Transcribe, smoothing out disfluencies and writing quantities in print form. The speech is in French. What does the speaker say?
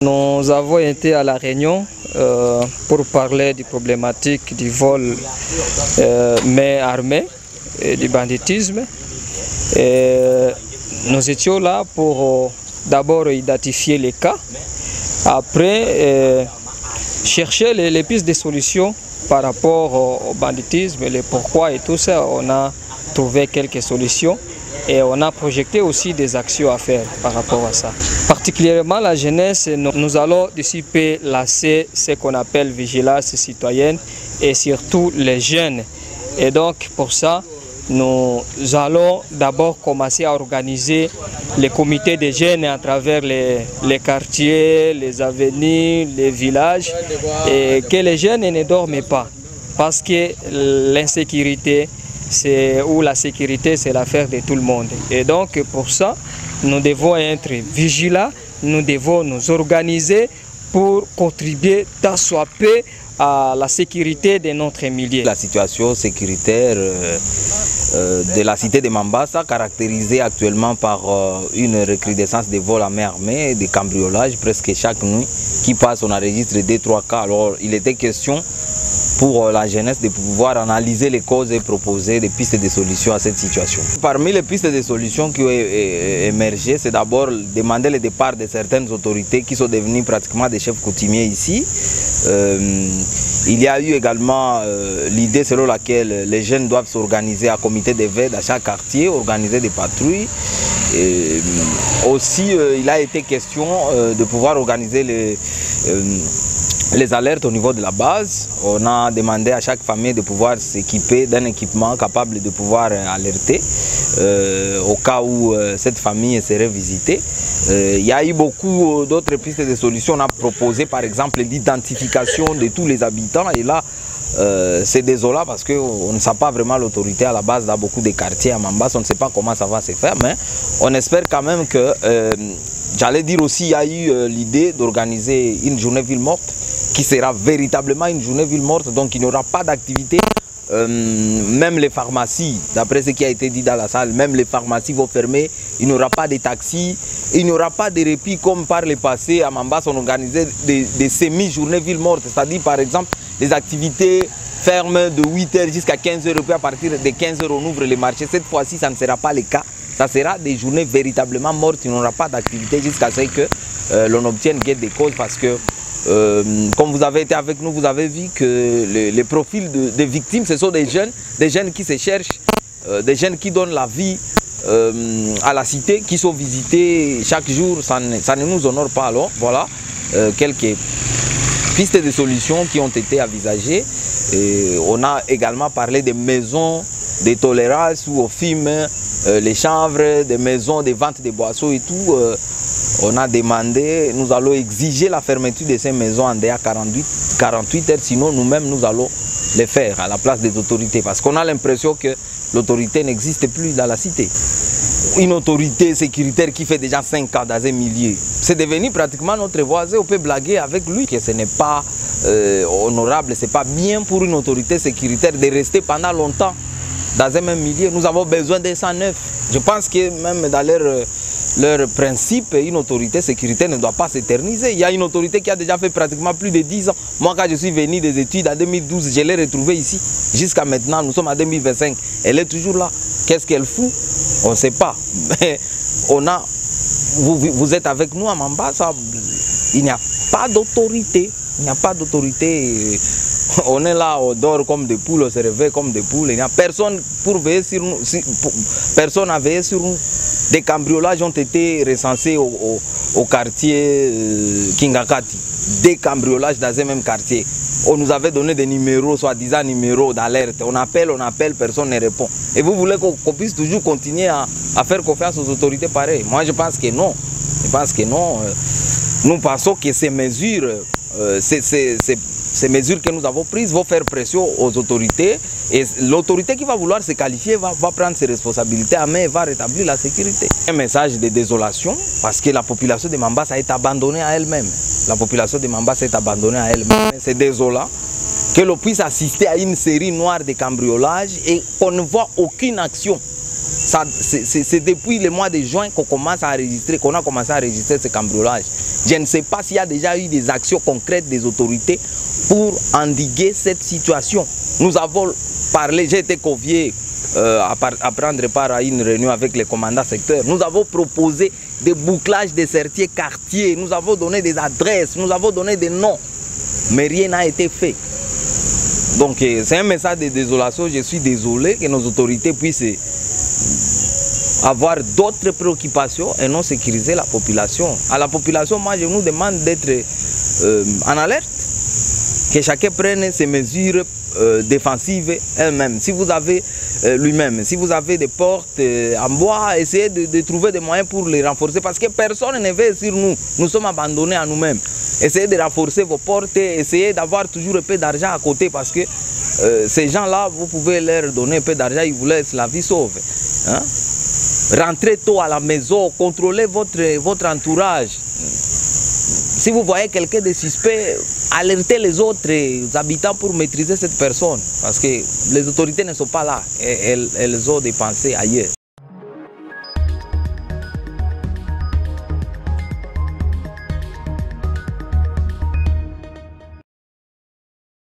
Nous avons été à La Réunion pour parler des problématiques du vol main armée et du banditisme. Nous étions là pour d'abord identifier les cas, après chercher les pistes de solutions par rapport au banditisme, les pourquoi et tout ça. On a trouvé quelques solutions et on a projeté aussi des actions à faire par rapport à ça. Particulièrement la jeunesse, nous allons dissiper ce qu'on appelle vigilance citoyenne et surtout les jeunes. Et donc pour ça, nous allons d'abord commencer à organiser les comités des jeunes à travers les quartiers, les avenues, les villages, et que les jeunes ne dorment pas parce que l'insécurité ou la sécurité, c'est l'affaire de tout le monde. Et donc pour ça, nous devons être vigilants, nous devons nous organiser pour contribuer tant soit peu à la sécurité de notre milieu. La situation sécuritaire de la cité de Mambasa, caractérisée actuellement par une recrudescence des vols à main armée, des cambriolages presque chaque nuit qui passe, on enregistre 2-3 cas. Alors il était question pour la jeunesse de pouvoir analyser les causes et proposer des pistes de solutions à cette situation. Parmi les pistes de solutions qui ont émergé, c'est d'abord demander le départ de certaines autorités qui sont devenues pratiquement des chefs coutumiers ici. Il y a eu également l'idée selon laquelle les jeunes doivent s'organiser à comité de veille dans chaque quartier, organiser des patrouilles. Aussi, il a été question de pouvoir organiser les alertes au niveau de la base. On a demandé à chaque famille de pouvoir s'équiper d'un équipement capable de pouvoir alerter au cas où cette famille serait visitée. Il y a eu beaucoup d'autres pistes de solutions. On a proposé par exemple l'identification de tous les habitants et là c'est désolant parce qu'on ne sait pas vraiment l'autorité à la base dans beaucoup de quartiers à Mambasa. On ne sait pas comment ça va se faire, mais on espère quand même que, j'allais dire aussi, il y a eu l'idée d'organiser une journée ville morte qui sera véritablement une journée ville morte, donc il n'y aura pas d'activité. Même les pharmacies, d'après ce qui a été dit dans la salle, même les pharmacies vont fermer, il n'y aura pas de taxis, il n'y aura pas de répit comme par le passé à Mambasa on organisait des semi-journées ville morte, c'est-à-dire par exemple des activités fermes de 8h jusqu'à 15h et puis à partir de 15h on ouvre les marchés. Cette fois-ci ça ne sera pas le cas, ça sera des journées véritablement mortes, il n'y aura pas d'activité jusqu'à ce que l'on obtienne gain de cause parce que comme vous avez été avec nous, vous avez vu que les profils des victimes, ce sont des jeunes qui se cherchent, des jeunes qui donnent la vie à la cité, qui sont visités chaque jour, ça ne nous honore pas. Alors voilà quelques pistes de solutions qui ont été envisagées. Et on a également parlé des maisons de tolérance où on filme les chanvres, des maisons de vente de boissons et tout. On a demandé, nous allons exiger la fermeture de ces maisons en DA 48 heures, sinon nous-mêmes nous allons les faire à la place des autorités. Parce qu'on a l'impression que l'autorité n'existe plus dans la cité. Une autorité sécuritaire qui fait déjà 5 ans dans un milieu, c'est devenu pratiquement notre voisin, on peut blaguer avec lui. Que ce n'est pas honorable, ce n'est pas bien pour une autorité sécuritaire de rester pendant longtemps dans un même milieu. Nous avons besoin d'un 109. Je pense que même dans leur principe, une autorité sécuritaire ne doit pas s'éterniser. Il y a une autorité qui a déjà fait pratiquement plus de 10 ans. Moi, quand je suis venu des études en 2012, je l'ai retrouvée ici. Jusqu'à maintenant, nous sommes en 2025. Elle est toujours là. Qu'est-ce qu'elle fout? On ne sait pas. Mais vous êtes avec nous à Mambasa. Il n'y a pas d'autorité. Il n'y a pas d'autorité. On est là, on dort comme des poules, on se réveille comme des poules. Il n'y a personne pour veiller sur nous. Personne n'a veillé sur nous. Des cambriolages ont été recensés au quartier Kingakati. Des cambriolages dans un même quartier. On nous avait donné des numéros, soi-disant numéros d'alerte. On appelle, personne ne répond. Et vous voulez qu'on puisse toujours continuer à faire confiance aux autorités pareilles? Moi, je pense que non. Je pense que non. Nous pensons que ces mesures, ces mesures que nous avons prises vont faire pression aux autorités et l'autorité qui va vouloir se qualifier va prendre ses responsabilités à main et va rétablir la sécurité. Un message de désolation parce que la population de Mambasa est abandonnée à elle-même. La population de Mambasa est abandonnée à elle-même. C'est désolant que l'on puisse assister à une série noire de cambriolages et qu'on ne voit aucune action. c'est depuis le mois de juin qu'on commence à enregistrer, qu'on a commencé à enregistrer ce cambriolage. Je ne sais pas s'il y a déjà eu des actions concrètes des autorités pour endiguer cette situation. Nous avons parlé, j'ai été convié à prendre part à une réunion avec les commandants secteurs. Nous avons proposé des bouclages de certains quartiers, nous avons donné des adresses, nous avons donné des noms, mais rien n'a été fait. Donc c'est un message de désolation. Je suis désolé que nos autorités puissent avoir d'autres préoccupations et non sécuriser la population. À la population, moi je nous demande d'être en alerte, que chacun prenne ses mesures défensives elle-même. Si vous avez lui-même, si vous avez des portes en bois, essayez de trouver des moyens pour les renforcer, parce que personne ne veut sur nous. Nous sommes abandonnés à nous-mêmes. Essayez de renforcer vos portes, essayez d'avoir toujours un peu d'argent à côté, parce que ces gens-là, vous pouvez leur donner un peu d'argent, ils vous laissent la vie sauve. Hein? Rentrez tôt à la maison, contrôlez votre entourage. Si vous voyez quelqu'un de suspect, alertez les autres habitants pour maîtriser cette personne, parce que les autorités ne sont pas là, elles ont des pensées ailleurs.